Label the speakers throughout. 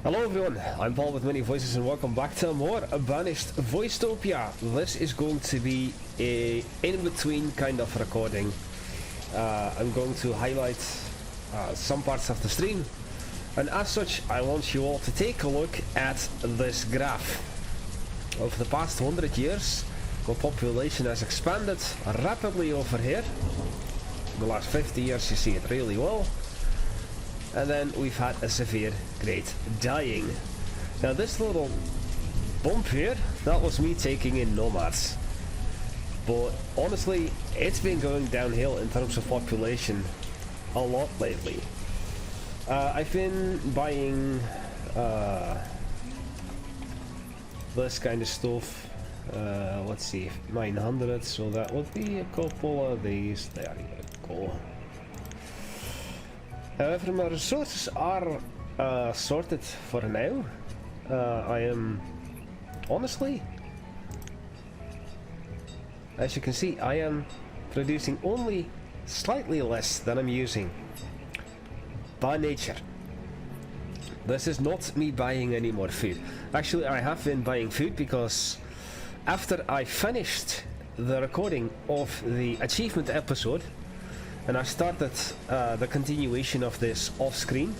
Speaker 1: Hello everyone, I'm Paul with Many Voices and welcome back to more Banished Voicetopia. This is going to be a in-between kind of recording. I'm going to highlight some parts of the stream, and as such I want you all to take a look at this graph. Over the past 100 years, the population has expanded rapidly over here. In the last 50 years you see it really well. And then we've had a severe great dying. Now this little bump here, that was me taking in nomads. But honestly, it's been going downhill in terms of population a lot lately. I've been buying this kind of stuff. Let's see, 900, so that would be a couple of these. There you go. However, my resources are sorted for now. I am, honestly, as you can see, I am producing only slightly less than I'm using. By nature. This is not me buying any more food. Actually, I have been buying food because after I finished the recording of the achievement episode, and I started the continuation of this off screen,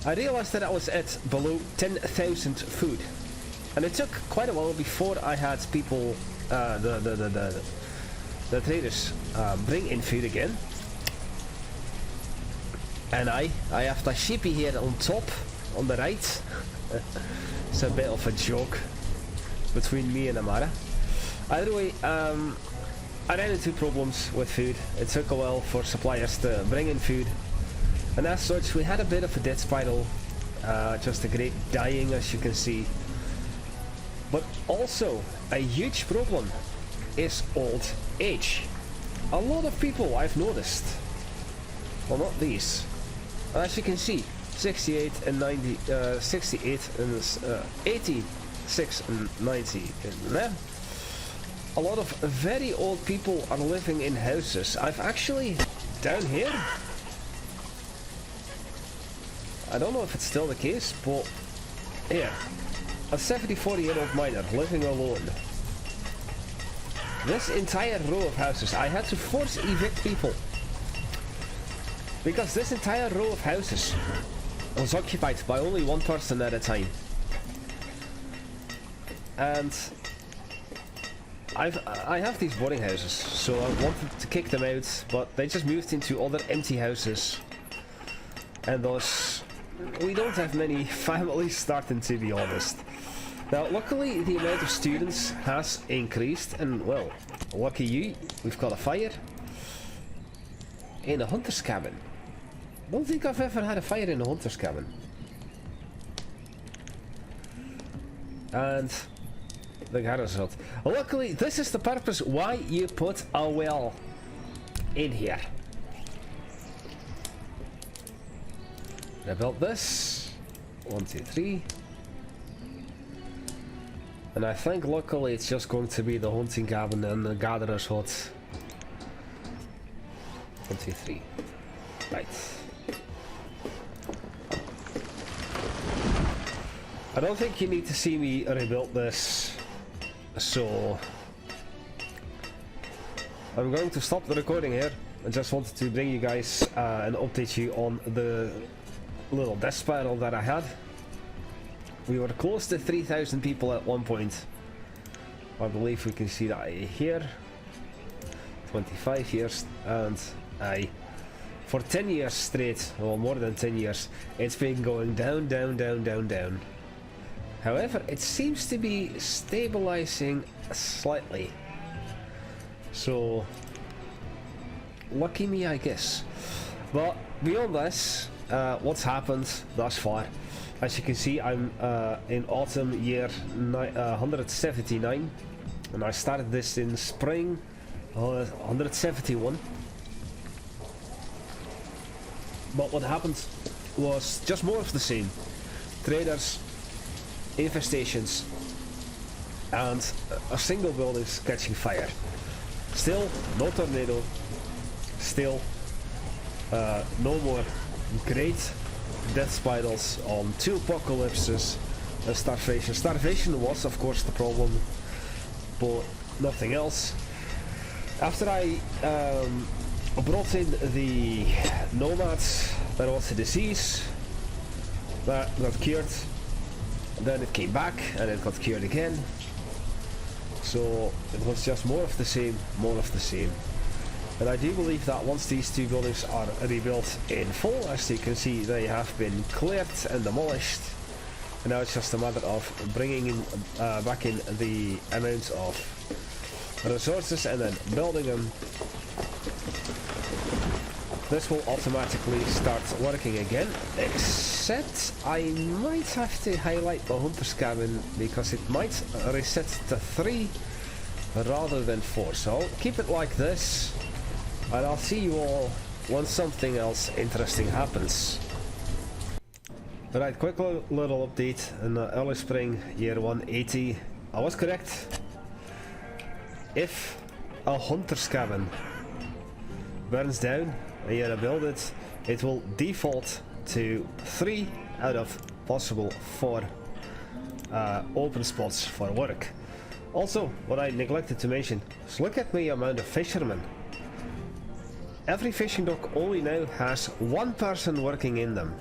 Speaker 1: I realized that I was at below 10,000 food, and it took quite a while before I had people, the traders, bring in food again. And I have the sheepy here on top, on the right. It's a bit of a joke between me and Amara. Either way, I ran into problems with food. It took a while for suppliers to bring in food, and as such we had a bit of a death spiral, just a great dying, as you can see. But also a huge problem is old age. A lot of people I've noticed, well, not these, as you can see, 68 and 90, 68 and 86 and 90 in there. A lot of very old people are living in houses. I've actually, down here, I don't know if it's still the case, but here, a 74-year-old miner living alone. This entire row of houses, I had to force evict people, because this entire row of houses was occupied by only one person at a time. And I have these boarding houses, so I wanted to kick them out, but they just moved into other empty houses, and thus we don't have many families starting, to be honest. Now luckily the amount of students has increased, and well, lucky you, we've got a fire in a hunter's cabin. Don't think I've ever had a fire in a hunter's cabin. And the garage hut. Luckily, this is the purpose why you put a well in here. I built this. 1, 2, 3. And I think luckily it's just going to be the hunting cabin and the gatherer's hut. 1, 2, 3. Right. I don't think you need to see me rebuild this. So I'm going to stop the recording here. I just wanted to bring you guys and update you on the little death spiral that I had. We were close to 3,000 people at one point. I believe we can see that here. 25 years, and for 10 years straight, or more than 10 years, it's been going down, down, down, down, down. However, it seems to be stabilizing slightly. So, lucky me, I guess. But beyond this, what's happened thus far? As you can see, I'm in autumn year 179, and I started this in spring 171. But what happened was just more of the same. Traders, infestations, and a single building catching fire. Still no tornado, still no more great death spirals, on 2 apocalypses, and starvation. Starvation was of course the problem, but nothing else. After I brought in the nomads, there was a disease that got cured, then it came back and it got cured again. So it was just more of the same, more of the same. And I do believe that once these 2 buildings are rebuilt in full, as you can see, they have been cleared and demolished. And now it's just a matter of bringing in, back in the amount of resources and then building them. This will automatically start working again, except I might have to highlight the hunter's cabin because it might reset to 3 rather than 4. So I'll keep it like this, and I'll see you all when something else interesting happens. Alright, quick little update in the early spring year 180. I was correct. If a hunter's cabin burns down and you rebuild it, it will default to 3 out of possible 4 open spots for work. Also, what I neglected to mention is look at the amount of fishermen. Every fishing dock only now has 1 person working in them.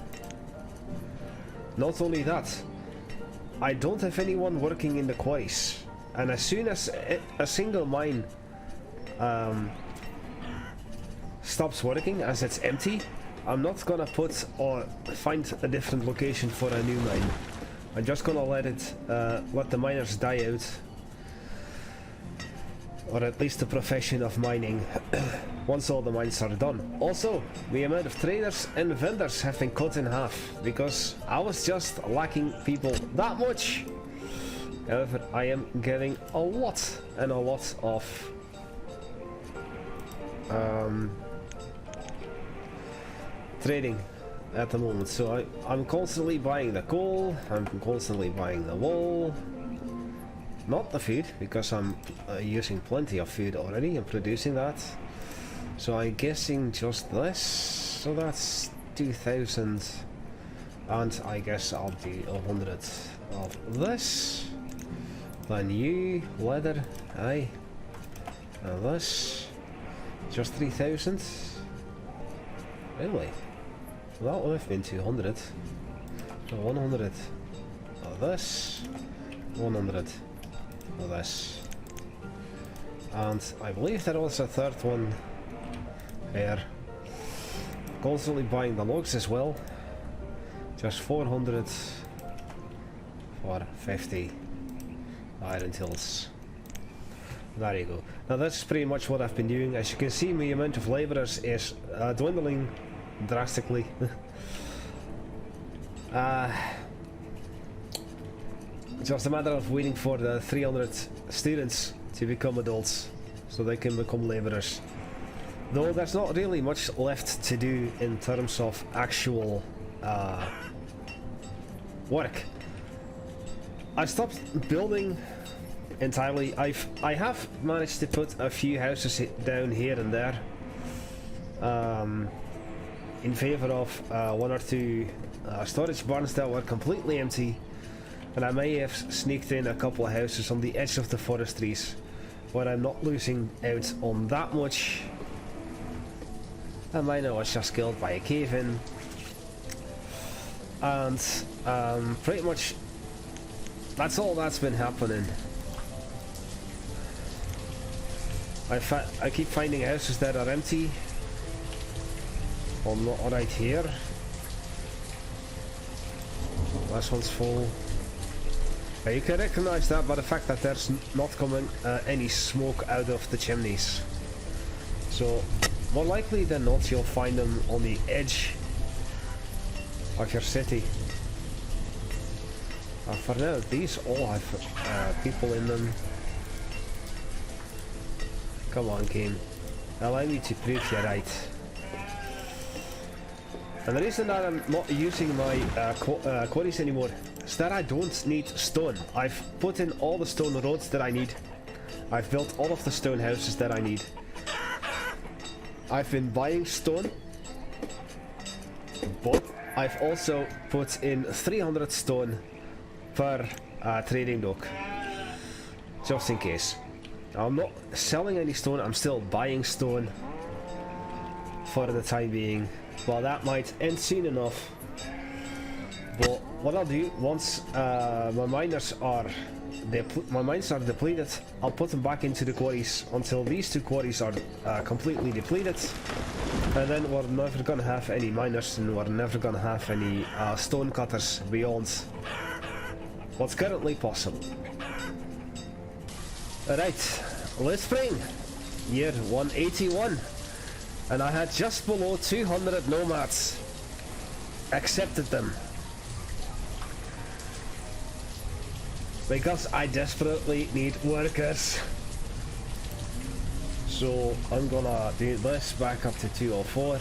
Speaker 1: Not only that, I don't have anyone working in the quarries, and as soon as a single mine stops working, as it's empty, I'm not gonna put or find a different location for a new mine. I'm just gonna let the miners die out, or at least the profession of mining, once all the mines are done. Also, the amount of traders and vendors have been cut in half, because I was just lacking people that much. However, I am getting a lot and a lot of trading at the moment. So I'm constantly buying the coal, I'm constantly buying the wool. Not the food, because I'm using plenty of food already and producing that. So I'm guessing just this. So that's 2,000. And I guess I'll do 100 of this. Then you, leather, aye. And this. Just 3,000. Really? That would have been 200. So 100 of this. 100. Of this, and I believe there was a 3rd one here. Constantly buying the logs as well, just 400 for 50 iron tools. There you go. Now that's pretty much what I've been doing. As you can see, my amount of laborers is dwindling drastically. It's just a matter of waiting for the 300 students to become adults, so they can become laborers. Though there's not really much left to do in terms of actual work. I stopped building entirely. I have managed to put a few houses down here and there, in favor of 1 or 2 storage barns that were completely empty. And I may have sneaked in a couple of houses on the edge of the forestries where I'm not losing out on that much. And mine was just killed by a cave-in. And pretty much that's all that's been happening. I keep finding houses that are empty. Well, not right here. This one's full. You can recognize that by the fact that there's not coming any smoke out of the chimneys. So, more likely than not, you'll find them on the edge of your city. For now, these all have people in them. Come on, game. Allow me to prove you right. And the reason that I'm not using my quarries anymore is that I don't need stone. I've put in all the stone roads that I need. I've built all of the stone houses that I need. I've been buying stone, but I've also put in 300 stone per trading dock, just in case. I'm not selling any stone, I'm still buying stone for the time being. Well, that might end soon enough. But what I'll do, once my mines are depleted, I'll put them back into the quarries until these two quarries are completely depleted. And then we're never gonna have any miners, and we're never gonna have any stone cutters beyond what's currently possible. Alright, let's spring. Year 181. And I had just below 200 nomads. Accepted them. Because I desperately need workers. So I'm gonna do this back up to 204.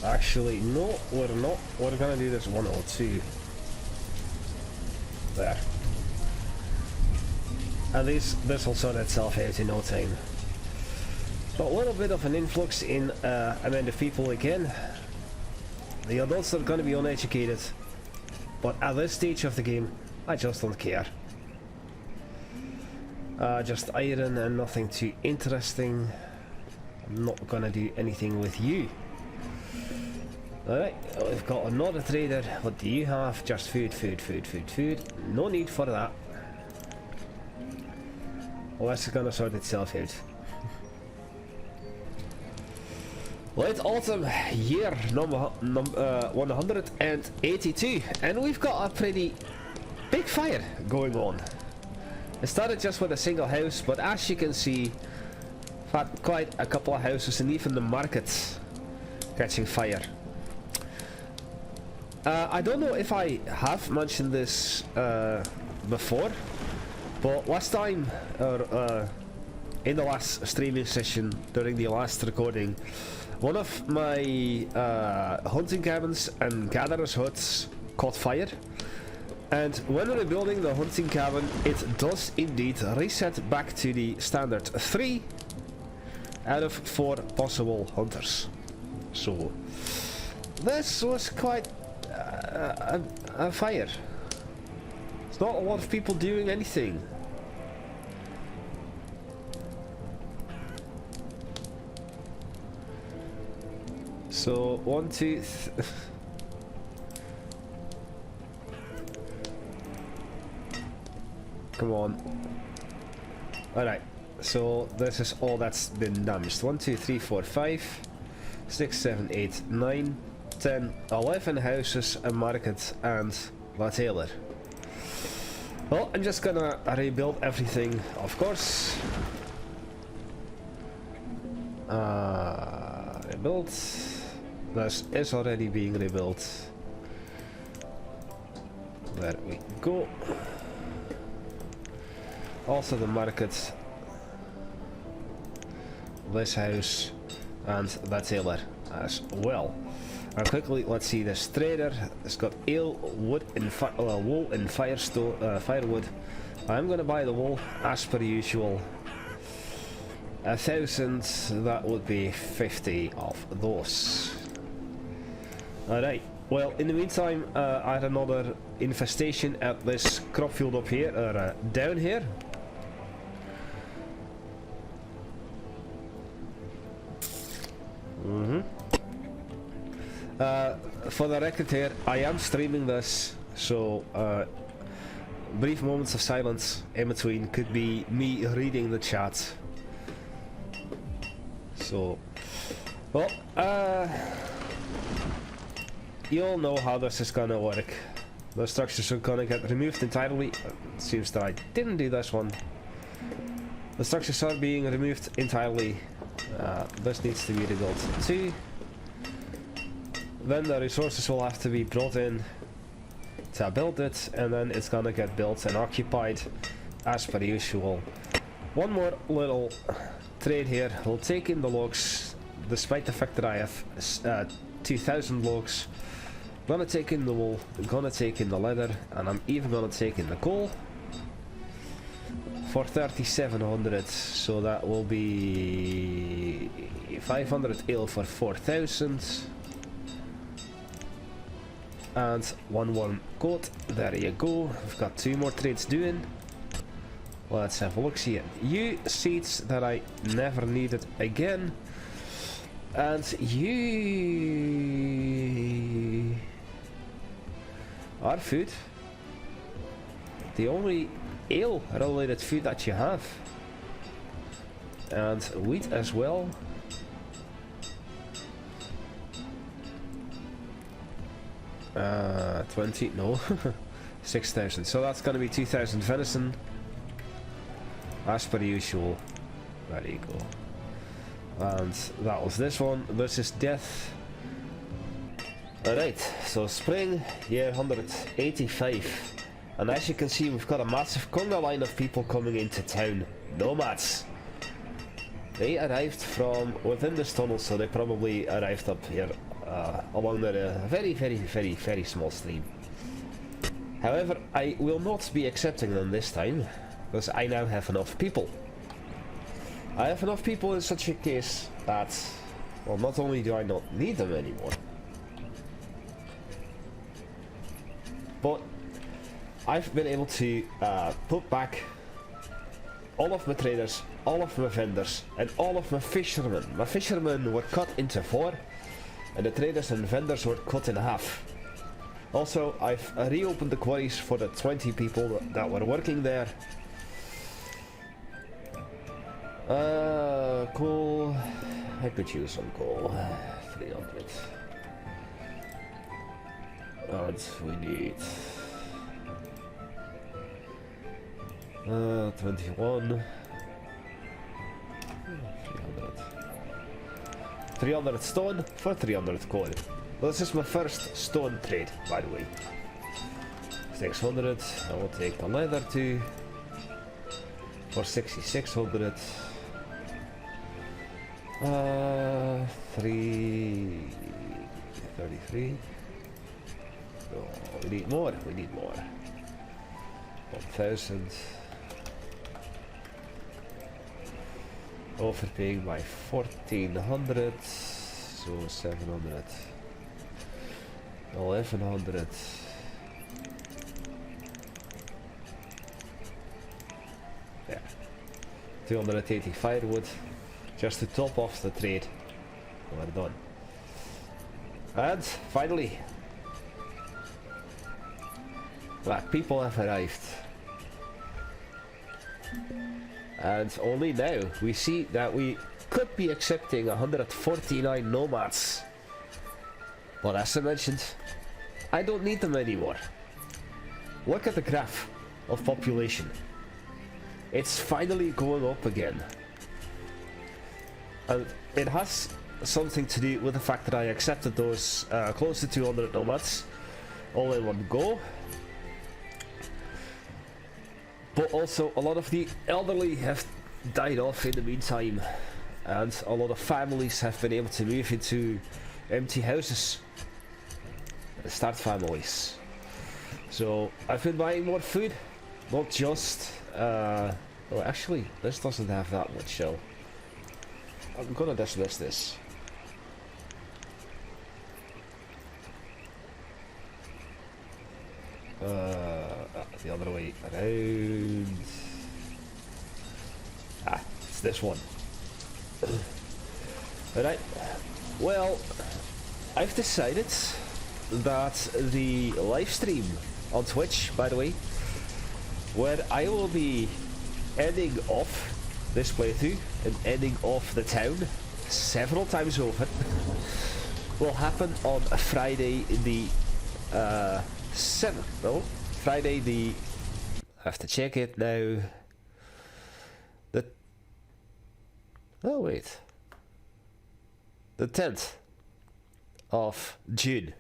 Speaker 1: Actually, no, we're not. We're gonna do this 102. There. At least this will sort itself out in no time. So a little bit of an influx in amount of people again. The adults are going to be uneducated, but at this stage of the game, I just don't care. Just iron and nothing too interesting. I'm not going to do anything with you. Alright, we've got another trader. What do you have? Just food, food, food, food, food. No need for that. Well, that's gonna sort itself out. Late autumn, year number 182, and we've got a pretty big fire going on. It started just with a single house, but as you can see, I've had quite a couple of houses and even the markets catching fire. I don't know if I have mentioned this before, but last time, in the last streaming session during the last recording, one of my hunting cabins and gatherers huts caught fire, and when rebuilding the hunting cabin, it does indeed reset back to the standard 3 out of 4 possible hunters. So this was quite a fire. It's not a lot of people doing anything. So 1, 2, come on. Alright, so this is all that's been damaged. 1, 2, 3, 4, 5, 6, 7, 8, 9, 10, 11 houses, a market, and a tailor. Well, I'm just gonna rebuild everything, of course. Rebuild. This is already being rebuilt. There we go. Also the market, this house, and that tailor as well. And quickly, let's see this trader. It's got ale, wood, and wool and firewood. I'm gonna buy the wool as per usual. 1,000. That would be 50 of those. All right. Well, in the meantime, I had another infestation at this crop field up here, or down here. For the record here, I am streaming this, so brief moments of silence in between could be me reading the chat. So, well, you all know how this is gonna work. The structures are gonna get removed entirely. It seems that I didn't do this one. The structures are being removed entirely. This needs to be rebuilt too. Then the resources will have to be brought in to build it, and then it's gonna get built and occupied as per usual. One more little trade here. We'll take in the logs, despite the fact that I have 2,000 logs. Gonna take in the wool, gonna take in the leather, and I'm even gonna take in the coal for 3,700. So that will be 500 ale for 4,000. And 1 goat. There you go. We've got 2 more trades doing. Let's have a look see. You seeds that I never needed again. And you are food. The only ale related food that you have. And wheat as well. Uh, 20, no. 6,000. So that's gonna be 2,000 venison. As per usual. There you go. And that was this one. This is death. Alright, so spring, year 185. And as you can see, we've got a massive conga line of people coming into town. Nomads. They arrived from within this tunnel, so they probably arrived up here along the very small stream. However, I will not be accepting them this time, because I now have enough people. I have enough people in such a case that, well, not only do I not need them anymore, but I've been able to put back all of my traders, all of my vendors, and all of my fishermen. My fishermen were cut into 4, and the traders and vendors were cut in half. Also, I've reopened the quarries for the 20 people that were working there. Coal. I could use some coal. 300. And we need 21. 300 stone for 300 coal. This is my first stone trade, by the way. 600. I will take the leather too for 6,600. 333. Oh, we need more. We need more. 1,000. Overpaying by 1,400. So 700. 1,100. Yeah. 280 firewood. Just to top off the trade. We're done. And finally, black people have arrived. And only now we see that we could be accepting 149 nomads. But as I mentioned, I don't need them anymore. Look at the graph of population. It's finally going up again. And it has something to do with the fact that I accepted those close to 200 nomads all in one go. But also a lot of the elderly have died off in the meantime, and a lot of families have been able to move into empty houses and start families. So I've been buying more food, not just well, actually this doesn't have that much shell. I'm gonna dismiss this. The other way around. Ah, it's this one. Alright. Well, I've decided that the live stream on Twitch, by the way, where I will be ending off this playthrough and ending off the town several times over, will happen on Friday the 7th. No, Friday the, I have to check it now. Oh wait, the 10th of June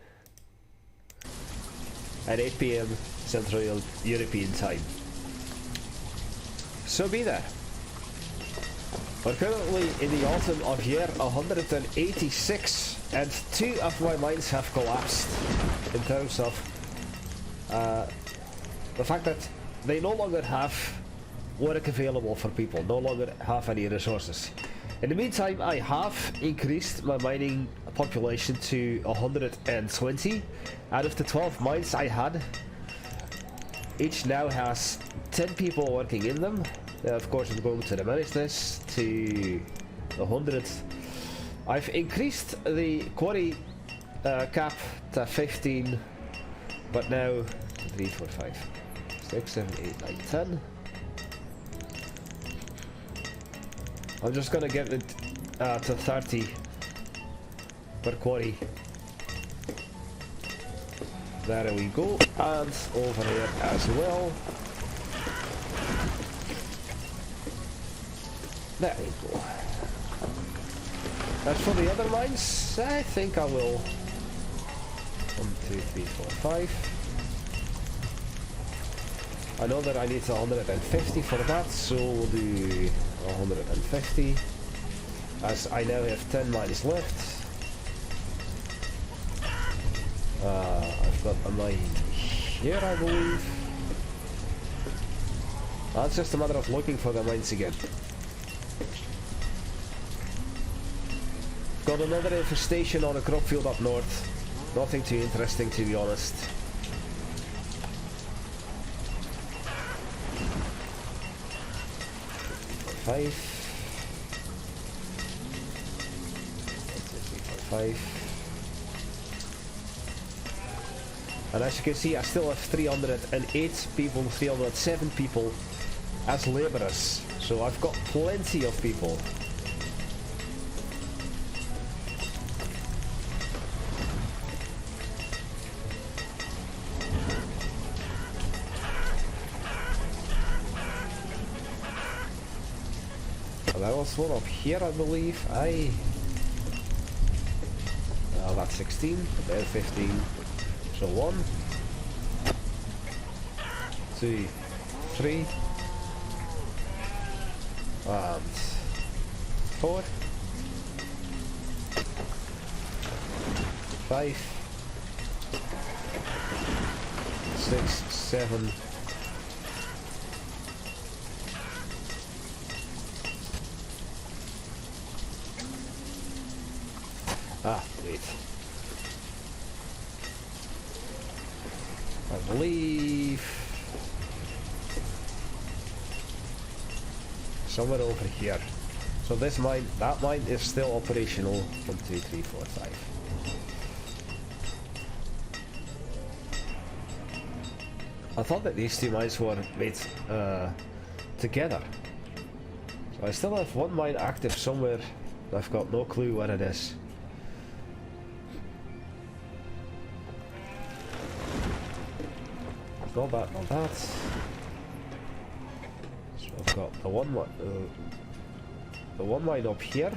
Speaker 1: at 8 PM Central European time. So be there. We're currently in the autumn of year 186, and 2 of my mines have collapsed in terms of the fact that they no longer have work available for people, no longer have any resources. In the meantime, I have increased my mining population to 120. Out of the 12 mines I had, each now has 10 people working in them. Of course, I'm going to diminish this to 100. I've increased the quarry cap to 15, but now 3, 4, 5, 6, 7, 8, 9, 10. I'm just gonna get it to 30 per quarry. There we go, and over here as well. There we go. As for the other mines, I think I will. 1, 2, 3, 4, 5. I know that I need 150 for that, so we'll do 150. As I now have 10 mines left. I've got a mine here, I believe. It's just a matter of looking for the mines again. Got another infestation on a crop field up north. Nothing too interesting, to be honest. Five. 1, 2, 3, 4, 5. And as you can see, I still have 308 people, 307 people as laborers. So I've got plenty of people. There was one up here, I believe. Well, that's 16, there 15. So 1, 2, 3, and 4, 5, 6, 7. Wait. I believe somewhere over here. So this mine, that mine is still operational. 1, 2, 3, 4, 5. I thought that these two mines were made together. So I still have one mine active somewhere. I've got no clue where it is. Not that, not that. So I've got the one mine up here.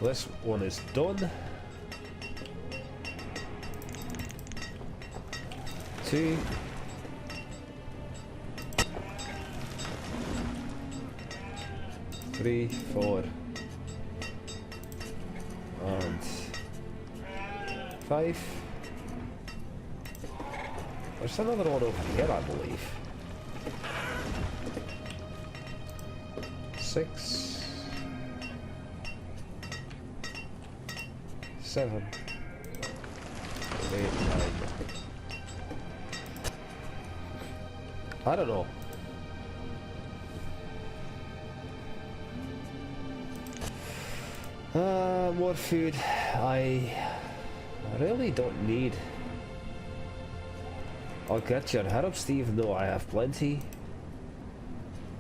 Speaker 1: This one is done. 2. 3, 4, and 5. There's another one over here, I believe. 6, 7, 8, 9. I don't know. More food. I really don't need. I'll get your head up, Steve. No, I have plenty.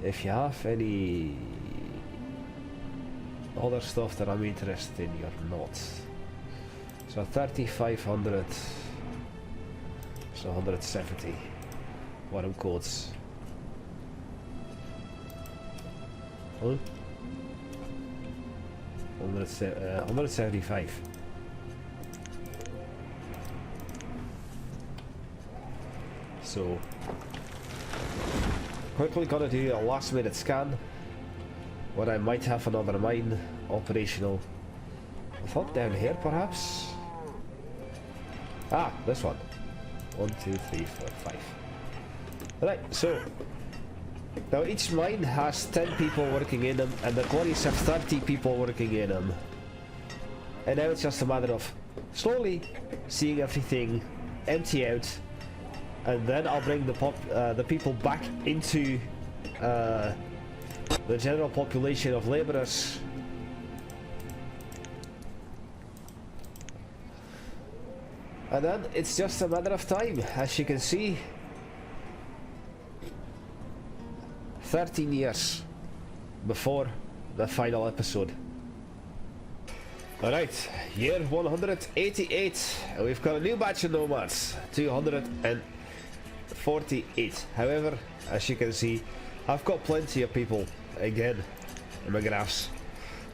Speaker 1: If you have any other stuff that I'm interested in, you're not. So 3,500. So 170. What are codes? Huh? 175. So quickly gonna do a last minute scan where I might have another mine operational. I thought down here perhaps. Ah, this one. 1, 2, 3, 4, 5. Right, so Now each mine has 10 people working in them, and the quarries have 30 people working in them. And now it's just a matter of slowly seeing everything empty out, and then I'll bring the people back into the general population of laborers. And then it's just a matter of time, as you can see. 13 years before the final episode. Alright, year 188, and we've got a new batch of nomads, 248. However, as you can see, I've got plenty of people, again, in my graphs.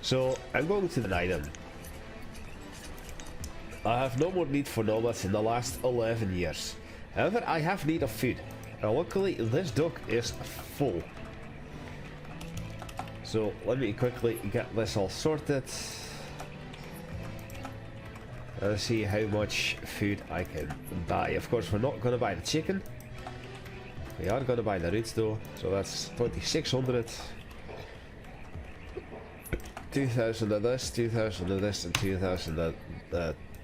Speaker 1: So, I'm going to deny them. I have no more need for nomads in the last 11 years. However, I have need of food. And luckily, this dock is full. So, let me quickly get this all sorted. Let's see how much food I can buy. Of course, we're not going to buy the chicken. We are going to buy the roots though. So that's 2600. 2000 of this, 2000 of this, and 2000 of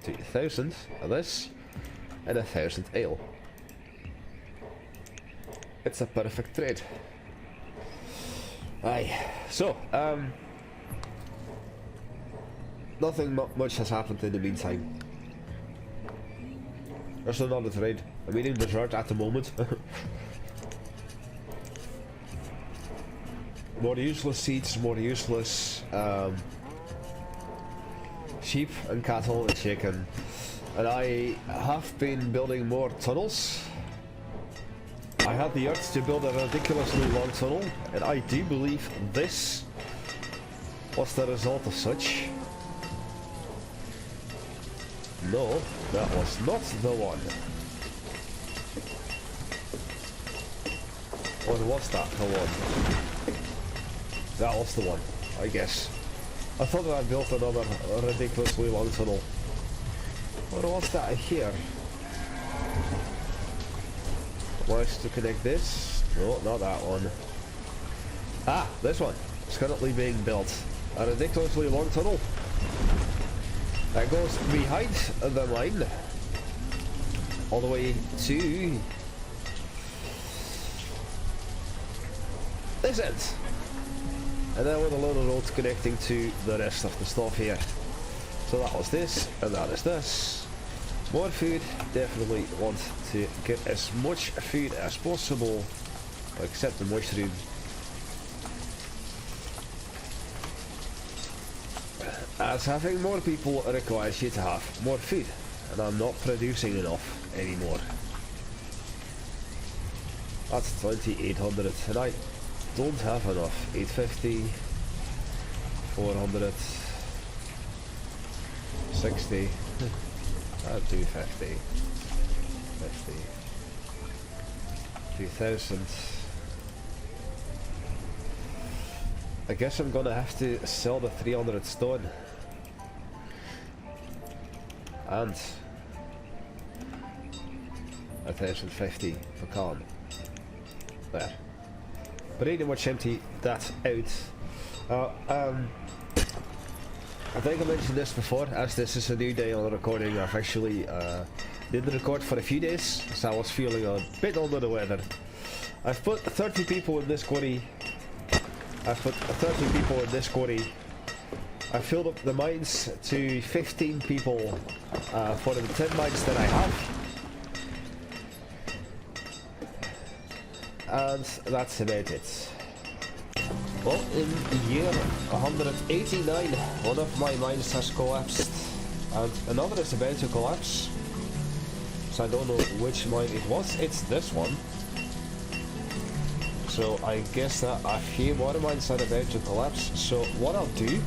Speaker 1: 2000 of this, and 1000 ale. It's a perfect trade. Aye. So, nothing much has happened in the meantime. There's another trade. I'm eating dessert at the moment. More useless seeds, more useless sheep and cattle and chicken. And I have been building more tunnels. I had the urge to build a ridiculously long tunnel, and I do believe this was the result of such. No, that was not the one. Or was that the one? That was the one, I guess. I thought that I built another ridiculously long tunnel. Or was that here? Managed to connect this? No, not that one. Ah, this one. It's currently being built. A ridiculously long tunnel that goes behind the mine all the way to this end, and then with a load of roads connecting to the rest of the stuff here. So that was this, and that is this. More food. Definitely want to get as much food as possible, except the mushroom. As having more people requires you to have more food, and I'm not producing enough anymore. That's 2800, and I don't have enough. 850, 400, 60, 250, 50, 2000. I guess I'm gonna have to sell the 300 stone. And 1050 for calm. There. Pretty much empty that out. I think I mentioned this before, as this is a new day on the recording. I've actually didn't record for a few days, so I was feeling a bit under the weather. I've put 30 people in this quarry. I filled up the mines to 15 people for the 10 mines that I have. And that's about it. Well, in year 189, one of my mines has collapsed, and another is about to collapse. So I don't know which mine it was. It's this one. So I guess that a few more mines are about to collapse. So what I'll do,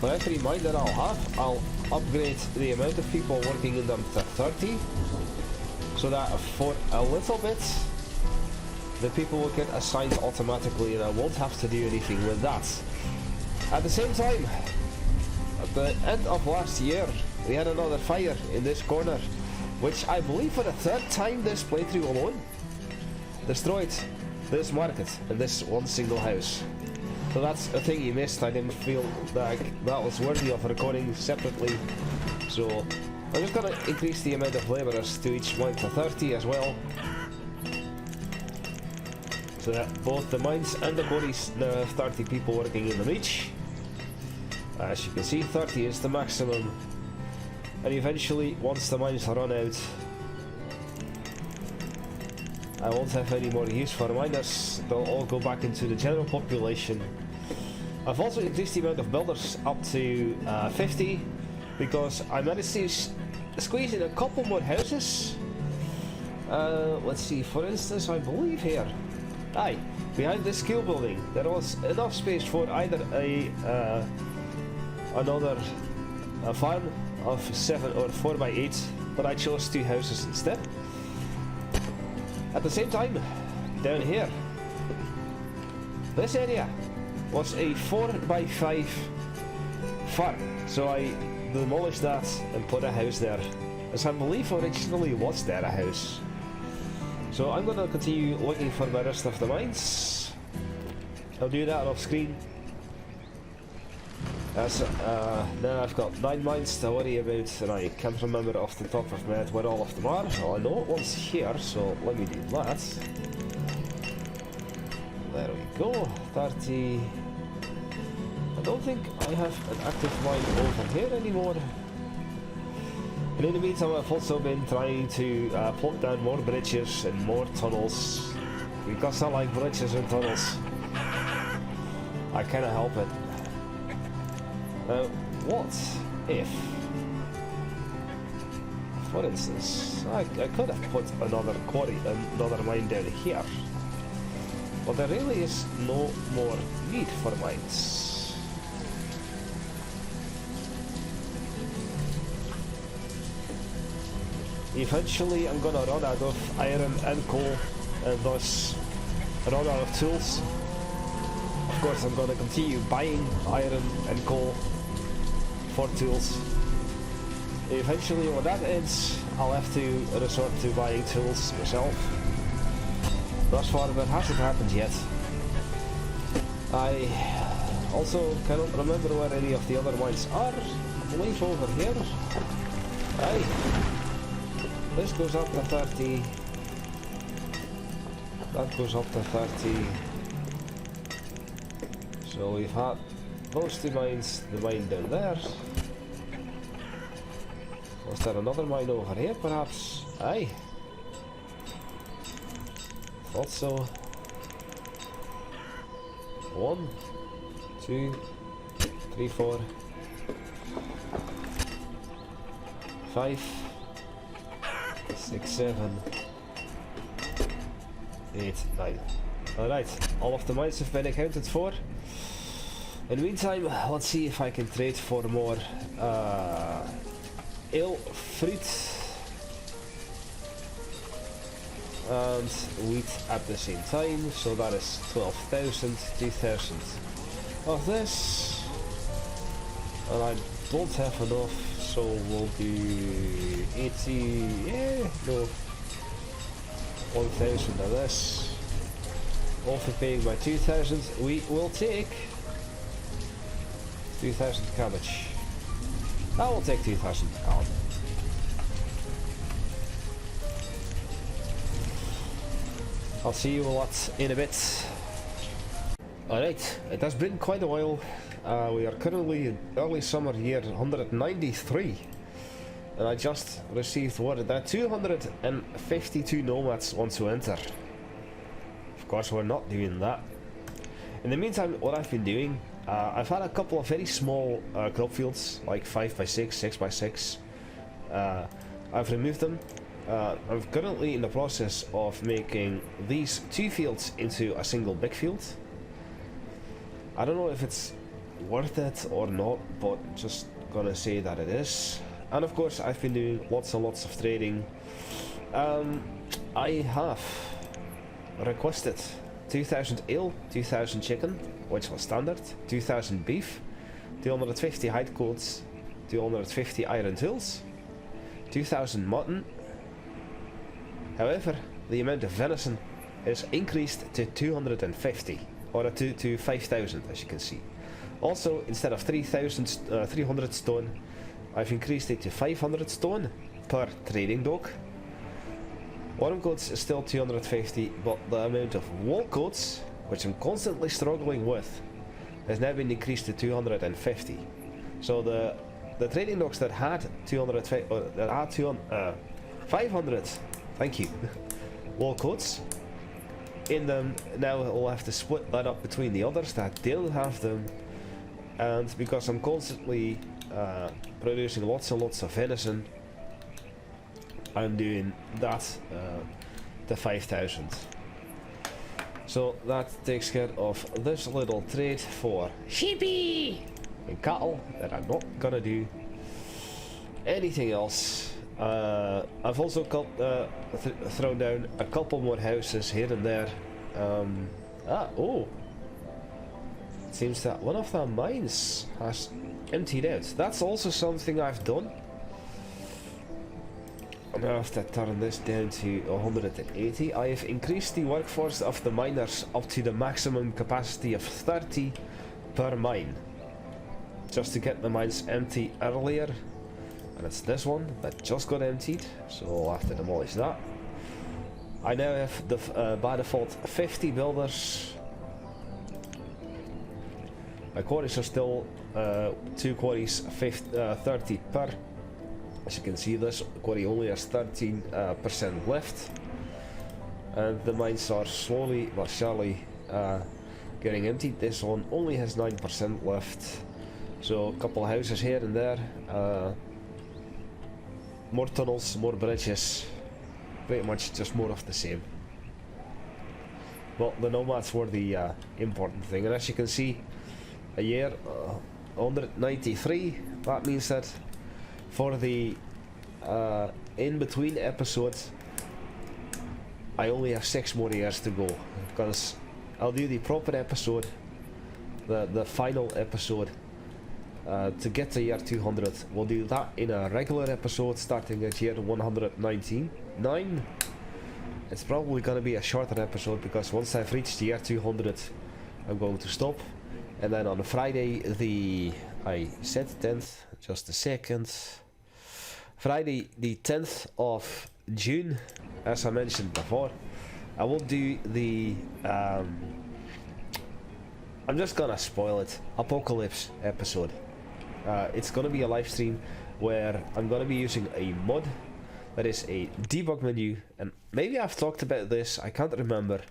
Speaker 1: for every mine that I'll have, I'll upgrade the amount of people working in them to 30, so that for a little bit the people will get assigned automatically and I won't have to do anything with that. At the same time, at the end of last year, we had another fire in this corner, which I believe for the third time this playthrough alone destroyed this market in this one single house. So that's a thing you missed. I didn't feel like that was worthy of recording separately. So I'm just gonna increase the amount of labourers to each mine to 30 as well. So that both the mines and the quarries now have 30 people working in them each. As you can see, 30 is the maximum. And eventually, once the mines run out, I won't have any more use for miners. They'll all go back into the general population. I've also increased the amount of builders up to 50 because I managed to squeeze in a couple more houses. Let's see, for instance, I believe here, behind this skill building, there was enough space for either another farm of 7 or 4x8, but I chose 2 houses instead. At the same time, down here, this area was a 4x5 farm, so I demolished that and put a house there, as I believe originally was there a house. So I'm gonna continue looking for the rest of the mines. I'll do that off screen. As now I've got 9 mines to worry about, and I can't remember off the top of my head where all of them are. Well, I know one's here, so let me do that. There we go, 30. I don't think I have an active mine over here anymore. And in the meantime, I've also been trying to plot down more bridges and more tunnels, because I like bridges and tunnels. I cannot help it. Now, what if, for instance, I could have put another quarry, another mine down here, but there really is no more need for mines. Eventually I'm gonna run out of iron and coal, and thus run out of tools. Of course I'm gonna continue buying iron and coal for tools. Eventually when that ends, I'll have to resort to buying tools myself. Thus far that hasn't happened yet. I also cannot remember where any of the other mines are. I believe over here. This goes up to 30. That goes up to 30. So we've had those 2 mines, the mine down there. Was there another mine over here perhaps? Aye. Thought so. 1, 2, 3, 4, 5, 6, 7, 8, 9. Alright, all of the mines have been accounted for. In the meantime, let's see if I can trade for more ale, fruit and wheat at the same time. So that is 12,000, 2,000 of this. And I don't have enough, so we'll do 80, yeah, no, 1,000 of this. Overpaying by 2,000, we will take 2,000 cabbage. I will take 2,000 pound. I'll see you a lot in a bit. Alright, it has been quite a while. We are currently in early summer year 193. And I just received word that 252 nomads want to enter. Of course we're not doing that. In the meantime, what I've been doing, I've had a couple of very small crop fields, like 5x6, 6x6. I've removed them. I'm currently in the process of making these 2 fields into a single big field. I don't know if it's worth it or not, but just gonna say that it is. And of course I've been doing lots and lots of trading. I have requested 2,000 ale, 2,000 chicken, which was standard, 2,000 beef, 250 hide coats, 250 iron tools, 2,000 mutton. However, the amount of venison is increased to 250, or to 5,000, as you can see. Also, instead of 300 stone, I've increased it to 500 stone per trading dock. Worm coats is still 250, but the amount of wool coats, which I'm constantly struggling with, has now been increased to 250. So the trading docks that had 500, thank you, wool coats in them, now I'll have to split that up between the others that didn't have them. And because I'm constantly producing lots and lots of venison, I'm doing that to 5,000. So that takes care of this little trade for sheepy and cattle that I'm not gonna do anything else. I've also thrown down a couple more houses here and there. Oh, it seems that one of the mines has emptied out. That's also something I've done. I'm gonna have to turn this down to 180. I have increased the workforce of the miners up to the maximum capacity of 30 per mine, just to get the mines empty earlier. And it's this one that just got emptied, so I'll have to demolish that. I now have the by default 50 builders. My quarries are still 2 quarries 30 per. As you can see, this quarry only has 13% left, and the mines are slowly but surely getting emptied. This one only has 9% left, so a couple of houses here and there, more tunnels, more bridges, pretty much just more of the same. Well, the nomads were the important thing, and as you can see, a year 193. That means that for the in-between episodes, I only have 6 more years to go, because I'll do the proper episode, the final episode, to get to year 200. We'll do that in a regular episode starting at year 199. It's probably going to be a shorter episode, because once I've reached year 200, I'm going to stop. And then on Friday I said 10th, just a second. Friday the 10th of June, as I mentioned before, I will do the I'm just gonna spoil it, Apocalypse episode. It's gonna be a live stream where I'm gonna be using a mod that is a debug menu, and maybe I've talked about this, I can't remember,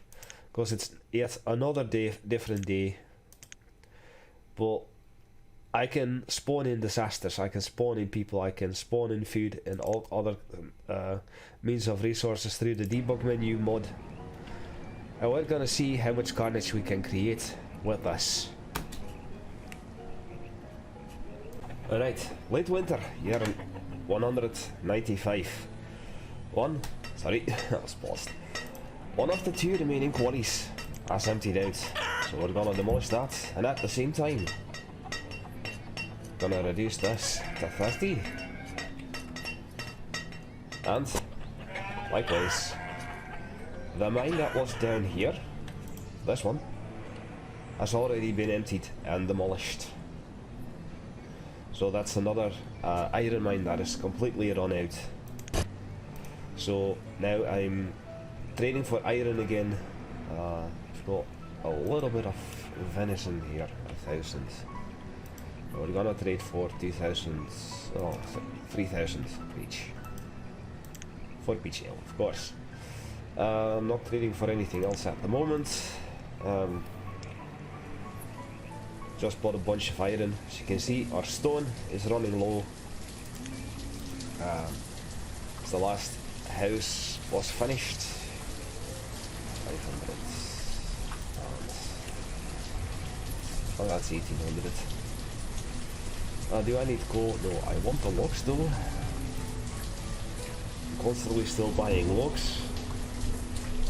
Speaker 1: because it's yet another different day. But I can spawn in disasters, I can spawn in people, I can spawn in food and all other means of resources through the debug menu mod. And we're gonna see how much carnage we can create with this. Alright, late winter, year 195. That was paused. One of the 2 remaining quarries has emptied out, so we're gonna demolish that, and at the same time gonna reduce this to 30, and likewise the mine that was down here, this one, has already been emptied and demolished. So that's another iron mine that is completely run out. So now I'm trading for iron again. I've got a little bit of venison here, 1,000. We're gonna trade for 2,000, 3,000 each. For peach ale, of course. I'm not trading for anything else at the moment. Just bought a bunch of iron. As you can see, our stone is running low. The last house was finished. 500. Oh, that's 1,800. Do I need coal? No, I want the logs though. I'm constantly still buying logs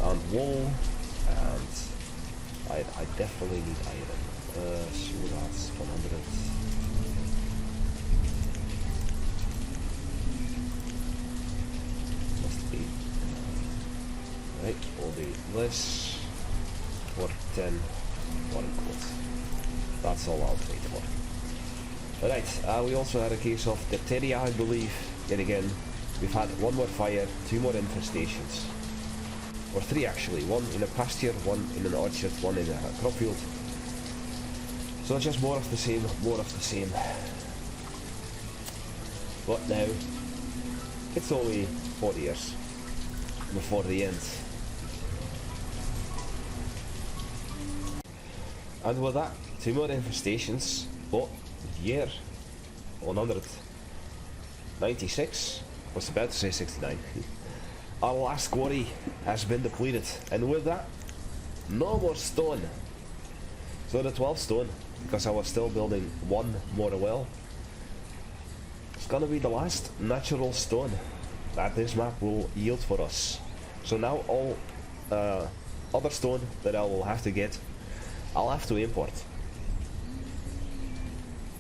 Speaker 1: and wool, and I definitely need iron. So that's 100. Must be right. We'll do this for 10 one gold. That's all I'll trade for. Alright, we also had a case of diphtheria, I believe. Yet again, we've had one more fire, two more infestations. Or three actually, one in a pasture, one in an orchard, one in a crop field. So just more of the same, more of the same. But now, it's only 4 years before the end. And with that, two more infestations, but year 196, was about to say 69. Our last quarry has been depleted, and with that, no more stone. So the 12 stone, because I was still building one more well, it's gonna be the last natural stone that this map will yield for us. So now all other stone that I will have to get, I'll have to import.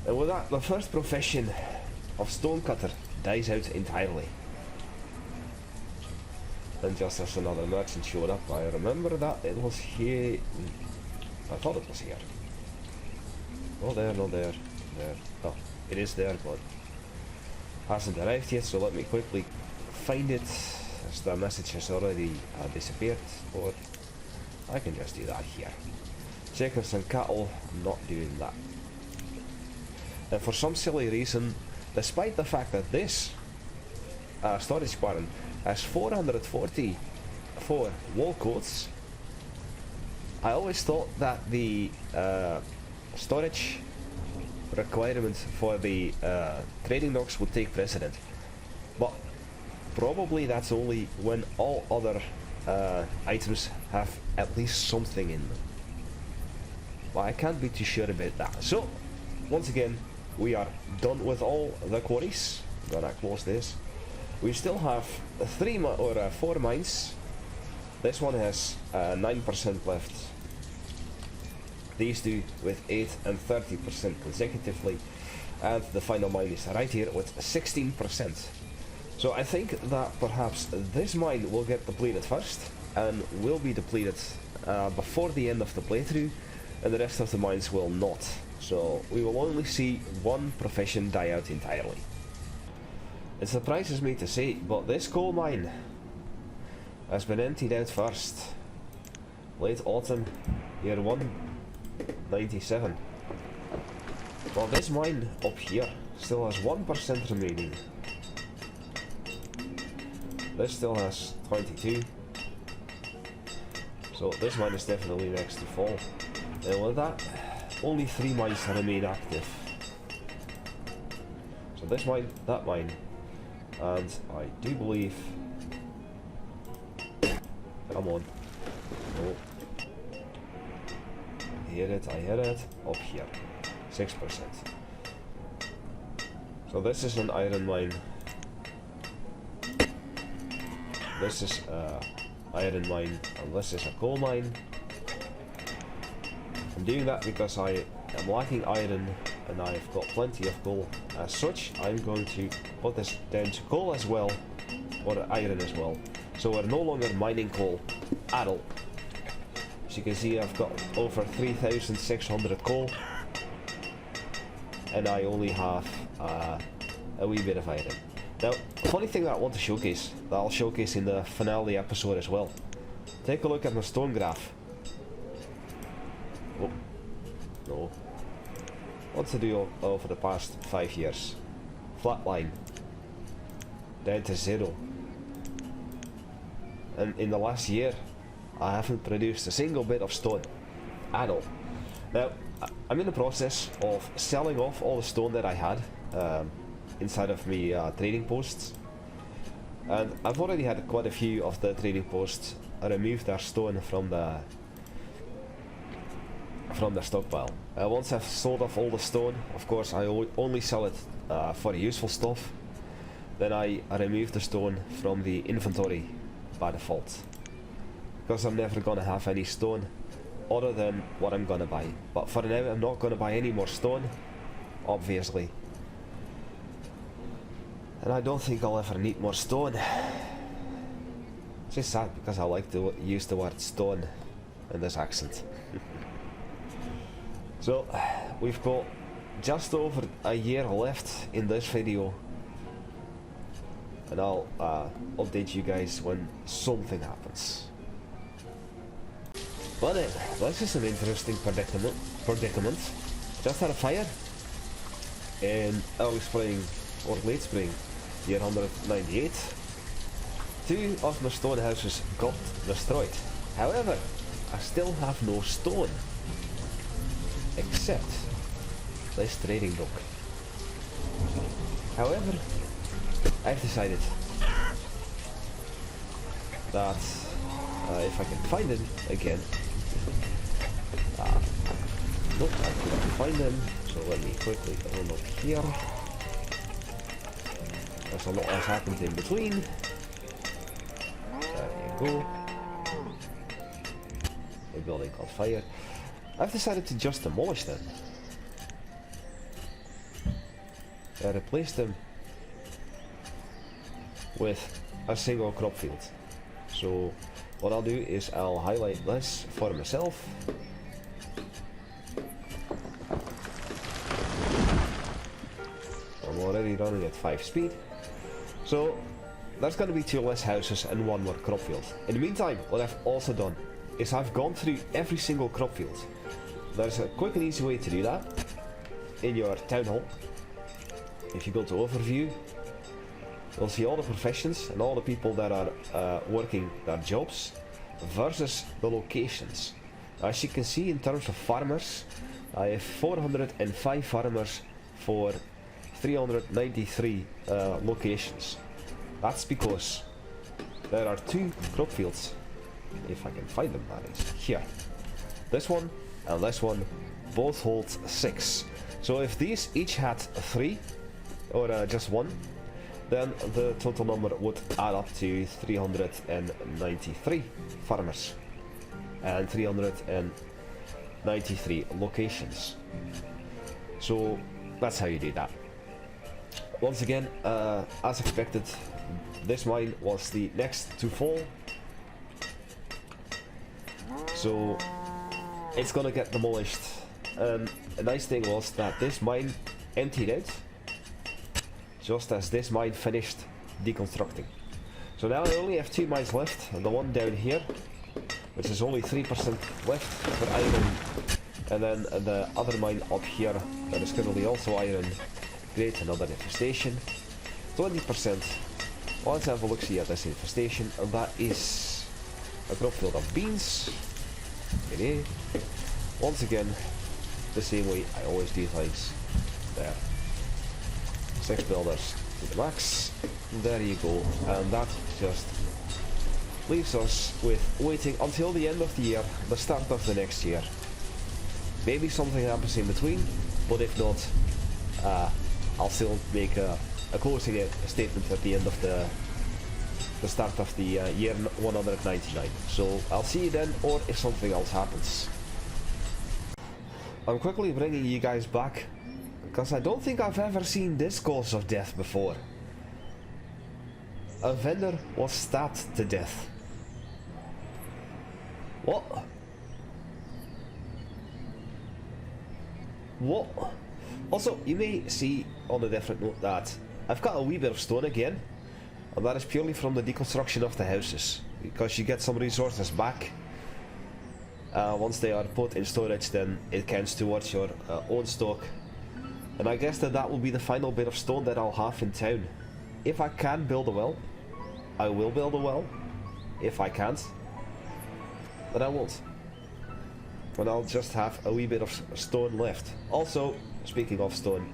Speaker 1: And with that, the first profession of stonecutter dies out entirely. And just as another merchant showed up, I remember that it was here. I thought it was here. No there, no there, there. Oh, it is there, but hasn't arrived yet, so let me quickly find it, as the message has already disappeared, or I can just do that here. Chickens and cattle, I'm not doing that. And for some silly reason, despite the fact that this storage barn has 444 wall coats, I always thought that the storage requirement for the trading docks would take precedent. But probably that's only when all other items have at least something in them. But I can't be too sure about that. So, once again, we are done with all the quarries. I'm gonna close this. We still have 4 mines. This one has 9% left. These two with 8 and 30% consecutively. And the final mine is right here with 16%. So I think that perhaps this mine will get depleted first and will be depleted before the end of the playthrough, and the rest of the mines will not. So we will only see one profession die out entirely. It surprises me to say, but this coal mine has been emptied out first. Late autumn, year 197. Well, this mine up here still has 1% remaining. This still has 22. So this mine is definitely next to fall. And with that, only 3 mines remain active. So this mine, that mine, and I do believe... Come on. No. I hear it, up here. 6%. So this is an iron mine. This is iron mine, and this is a coal mine. I'm doing that because I am lacking iron and I've got plenty of coal. As such, I'm going to put this down to coal as well, or iron as well. So we're no longer mining coal at all. As you can see, I've got over 3,600 coal, and I only have a wee bit of iron. Now, a funny thing that I want to showcase, that I'll showcase in the finale episode as well. Take a look at my stone graph. Oh, no. What to do over the past 5 years? Flat line. Down to 0. And in the last year, I haven't produced a single bit of stone. At all. Now, I'm in the process of selling off all the stone that I had inside of me trading posts. And I've already had quite a few of the trading posts remove their stone from the stockpile. Once I've sold off all the stone, of course I only sell it for useful stuff. Then I remove the stone from the inventory by default, because I'm never gonna have any stone other than what I'm gonna buy. But for now, I'm not gonna buy any more stone, obviously, and I don't think I'll ever need more stone. It's just sad because I like to use the word stone in this accent. So, we've got just over a year left in this video. And I'll update you guys when something happens. But this is an interesting predicament. Just had a fire in early spring or late spring, year 198. 2 of my stone houses got destroyed. However, I still have no stone. Except this trading dock. However, I've decided that if I can find them again, nope, I couldn't find them, so let me quickly run up here. There's a lot has happened in between. There you go. The building caught fire. I've decided to just demolish them. I replaced them with a single crop field. So what I'll do is I'll highlight this for myself. I'm already running at 5 speed. So there's going to be 2 less houses and 1 more crop field. In the meantime, what I've also done is I've gone through every single crop field. There's a quick and easy way to do that in your town hall. If you go to overview, you'll see all the professions and all the people that are working their jobs versus the locations. As you can see, in terms of farmers, I have 405 farmers for 393 locations. That's because there are 2 crop fields, if I can find them, that is, here. This one and this one both hold 6. So if these each had 3, or just 1, then the total number would add up to 393 farmers and 393 locations. So that's how you do that. Once again, as expected, this mine was the next to fall, so it's gonna get demolished. And a nice thing was that this mine emptied out just as this mine finished deconstructing. So now I only have 2 mines left, and the one down here, which is only 3% left for iron, and then the other mine up here that is currently also iron. Great, another infestation. 20%. Let's have a look see at this infestation, and that is a crop field of beans. Okay. Once again, the same way I always do things. There. 6 builders to the max. There you go. And that just leaves us with waiting until the end of the year, the start of the next year. Maybe something happens in between, but if not, I'll still make a closing statement at the end of the start of the year 199. So I'll see you then, or if something else happens. I'm quickly bringing you guys back, because I don't think I've ever seen this cause of death before. A vendor was stabbed to death. What? What? Also, you may see on a different note that I've got a wee bit of stone again, and that is purely from the deconstruction of the houses, because you get some resources back. Once they are put in storage, then it counts towards your own stock. And I guess that will be the final bit of stone that I'll have in town. If I can build a well, I will build a well. If I can't, then I won't. And I'll just have a wee bit of stone left. Also, speaking of stone,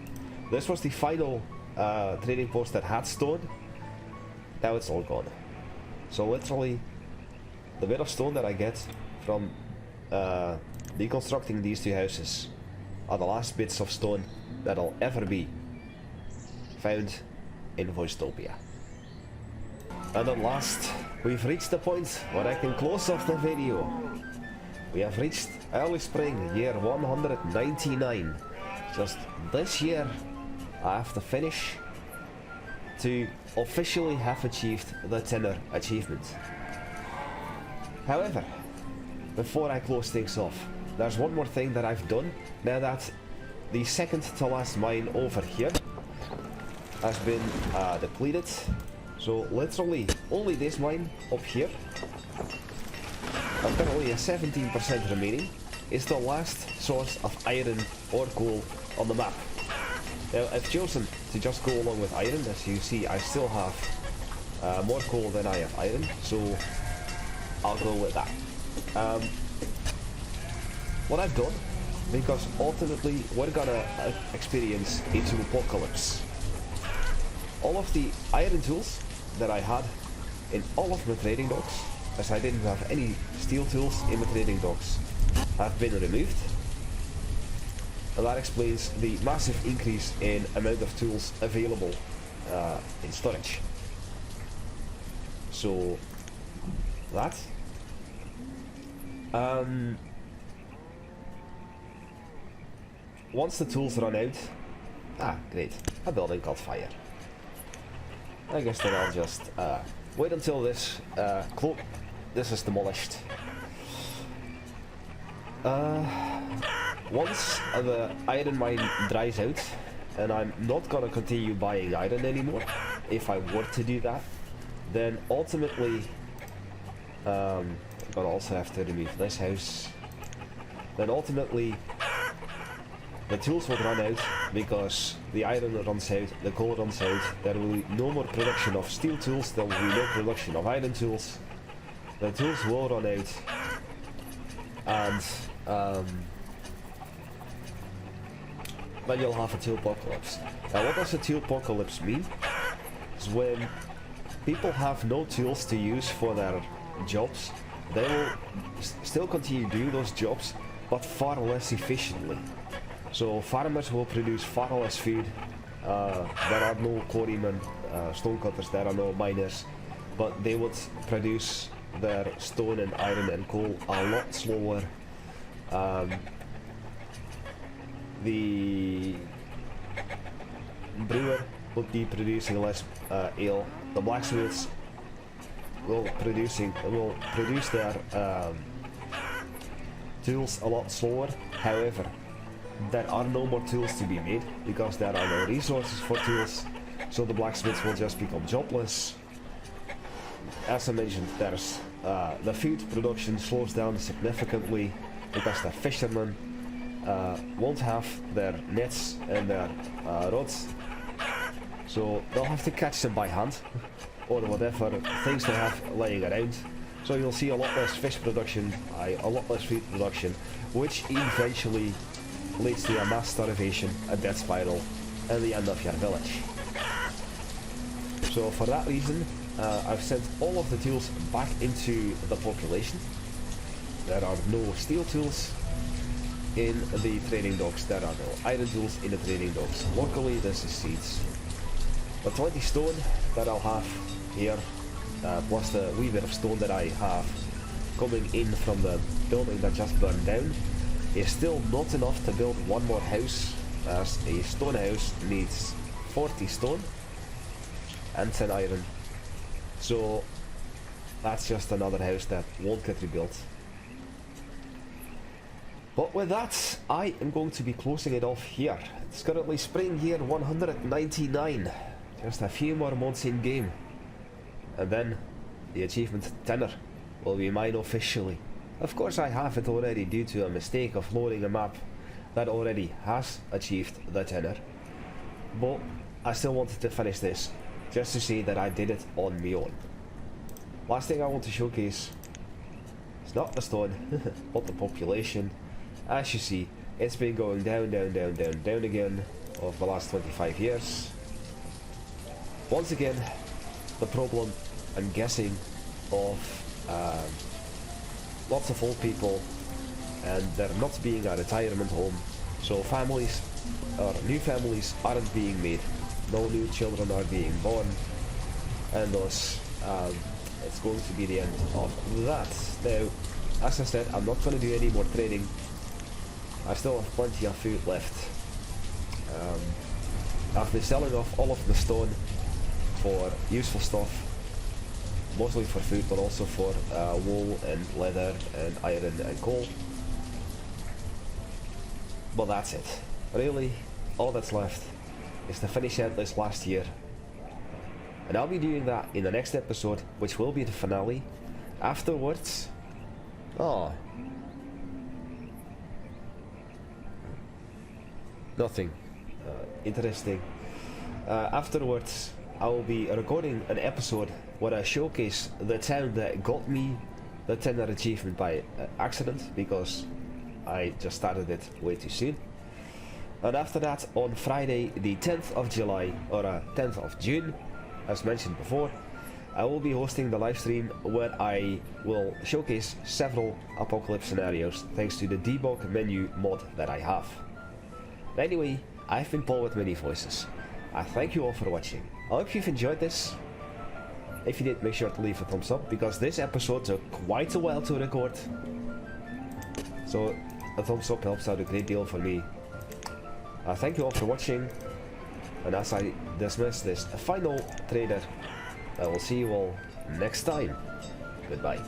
Speaker 1: this was the final trading post that had stone. Now it's all gone. So literally, the bit of stone that I get from deconstructing these 2 houses are the last bits of stone that'll ever be found in Voicetopia. And at last, we've reached the point where I can close off the video. We have reached early spring, year 199. Just this year, I have to finish to officially have achieved the tenor achievement. However, before I close things off, there's one more thing that I've done now that the second to last mine over here has been depleted. So literally only this mine up here, apparently a 17% remaining, is the last source of iron or coal on the map. Now I've chosen to just go along with iron. As you see, I still have more coal than I have iron, so I'll go with that. What I've done, because ultimately we're gonna experience a tool apocalypse. All of the iron tools that I had in all of my trading docks, as I didn't have any steel tools in my trading docks, have been removed. And that explains the massive increase in amount of tools available in storage. So that. Once the tools run out, great, a building caught fire. I guess then I'll just wait until this this is demolished. Once the iron mine dries out, and I'm not gonna continue buying iron anymore, if I were to do that, then ultimately I'm gonna also have to remove this house. Then ultimately the tools will run out because the iron runs out, the coal runs out, there will be no more production of steel tools, there will be no production of iron tools, the tools will run out, and then you'll have a tool apocalypse. Now what does a tool apocalypse mean? It's when people have no tools to use for their jobs. They will still continue to do those jobs, but far less efficiently. So farmers will produce far less food. There are no quarrymen, stonecutters, there are no miners, but they would produce their stone and iron and coal a lot slower. The brewer would be producing less ale. The blacksmiths will produce their tools a lot slower. However, there are no more tools to be made because there are no resources for tools, so the blacksmiths will just become jobless. As I mentioned, there's the food production slows down significantly because the fishermen won't have their nets and their rods, so they'll have to catch them by hand or whatever things they have laying around. So you'll see a lot less fish production, a lot less food production, which eventually leads to a mass starvation, a death spiral, and the end of your village. So for that reason, I've sent all of the tools back into the population. There are no steel tools in the trading docks, there are no iron tools in the trading docks. Locally this is seeds. The 20 stone that I'll have here, plus the wee bit of stone that I have coming in from the building that just burned down, is still not enough to build one more house, as a stone house needs 40 stone and 10 iron. So that's just another house that won't get rebuilt. But with that, I am going to be closing it off here. It's currently spring year 199. Just a few more months in game. And then the achievement tenor will be mine officially. Of course I have it already due to a mistake of loading a map that already has achieved the tenor. But I still wanted to finish this, just to see that I did it on my own. Last thing I want to showcase is not the stone, but the population. As you see, it's been going down, down, down, down, down again over the last 25 years. Once again, the problem, I'm guessing, of lots of old people and there not being a retirement home, so families or new families aren't being made, no new children are being born, and thus it's going to be the end of that. Now, as I said, I'm not going to do any more trading. I still have plenty of food left. I've been selling off all of the stone for useful stuff, mostly for food, but also for wool and leather and iron and coal. But that's it. Really, all that's left is to finish out this last year. And I'll be doing that in the next episode, which will be the finale. Afterwards... Oh. Nothing. Interesting. Afterwards, I will be recording an episode where I showcase the town that got me the 10th achievement by accident, because I just started it way too soon. And after that, on Friday the 10th of July, or 10th of June, as mentioned before, I will be hosting the live stream where I will showcase several apocalypse scenarios thanks to the debug menu mod that I have. Anyway, I've been Paul with many voices. I thank you all for watching. I hope you've enjoyed this. If you did, make sure to leave a thumbs up, because this episode took quite a while to record. So a thumbs up helps out a great deal for me. Thank you all for watching, and as I dismiss this final trader, I will see you all next time. Goodbye.